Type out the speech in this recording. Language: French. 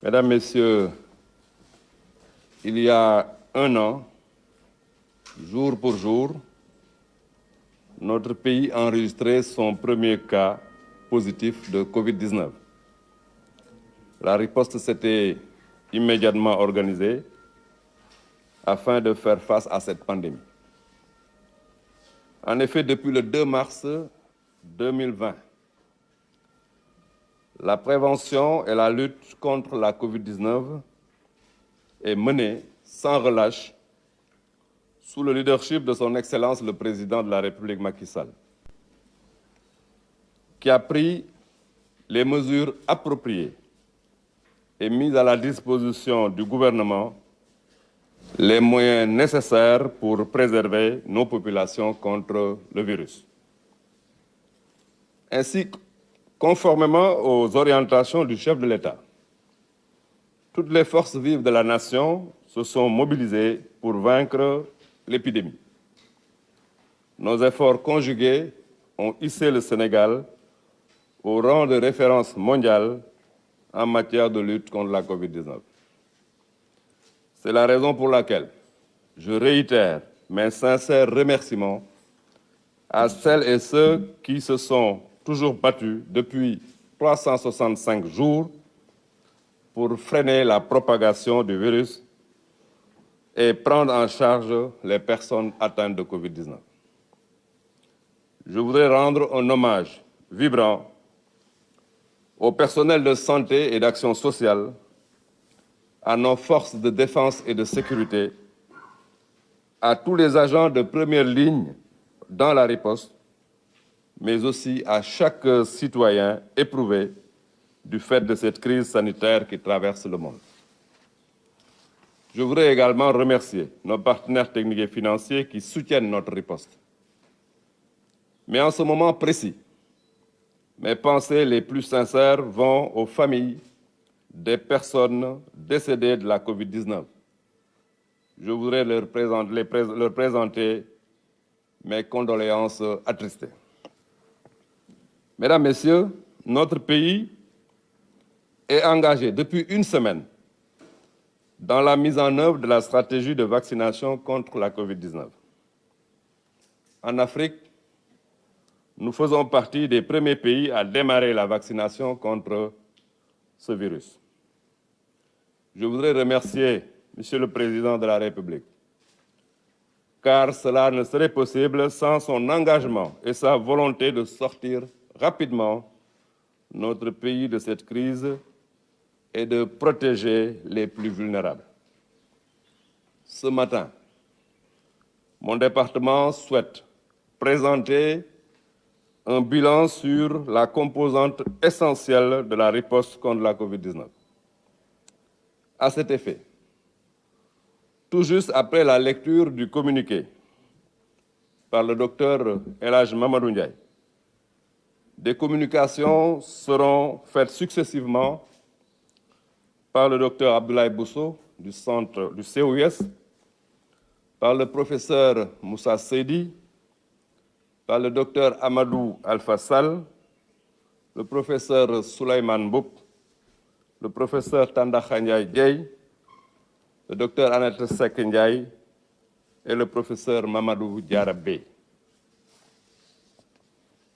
Mesdames, Messieurs, il y a un an, jour pour jour, notre pays enregistrait son premier cas positif de Covid-19. La riposte s'était immédiatement organisée afin de faire face à cette pandémie. En effet, depuis le 2 mars 2020, la prévention et la lutte contre la Covid-19 est menée sans relâche sous le leadership de son Excellence le Président de la République Macky Sall, qui a pris les mesures appropriées et mis à la disposition du gouvernement les moyens nécessaires pour préserver nos populations contre le virus. Ainsi, conformément aux orientations du chef de l'État, toutes les forces vives de la nation se sont mobilisées pour vaincre l'épidémie. Nos efforts conjugués ont hissé le Sénégal au rang de référence mondiale en matière de lutte contre la Covid-19. C'est la raison pour laquelle je réitère mes sincères remerciements à celles et ceux qui se sont toujours battus depuis 365 jours pour freiner la propagation du virus et prendre en charge les personnes atteintes de Covid-19. Je voudrais rendre un hommage vibrant au personnel de santé et d'action sociale, à nos forces de défense et de sécurité, à tous les agents de première ligne dans la riposte, mais aussi à chaque citoyen éprouvé du fait de cette crise sanitaire qui traverse le monde. Je voudrais également remercier nos partenaires techniques et financiers qui soutiennent notre riposte. Mais en ce moment précis, mes pensées les plus sincères vont aux familles des personnes décédées de la Covid-19. Je voudrais leur présenter mes condoléances attristées. Mesdames, Messieurs, notre pays est engagé depuis une semaine dans la mise en œuvre de la stratégie de vaccination contre la Covid-19. En Afrique, nous faisons partie des premiers pays à démarrer la vaccination contre ce virus. Je voudrais remercier Monsieur le Président de la République, car cela ne serait possible sans son engagement et sa volonté de sortir rapidement notre pays de cette crise et de protéger les plus vulnérables. Ce matin, mon département souhaite présenter un bilan sur la composante essentielle de la riposte contre la Covid-19. À cet effet, tout juste après la lecture du communiqué par le docteur El Hadj Mamadou Ndiaye, des communications seront faites successivement par le docteur Abdoulaye Bousso du centre du COUS, par le professeur Moussa Seydi, par le docteur Amadou Alpha Sall, le professeur Souleymane Mboup, le professeur Tandakha Ndiaye Dieye, le docteur Annette Seck Ndiaye et le professeur Mamadou Diarra Bey.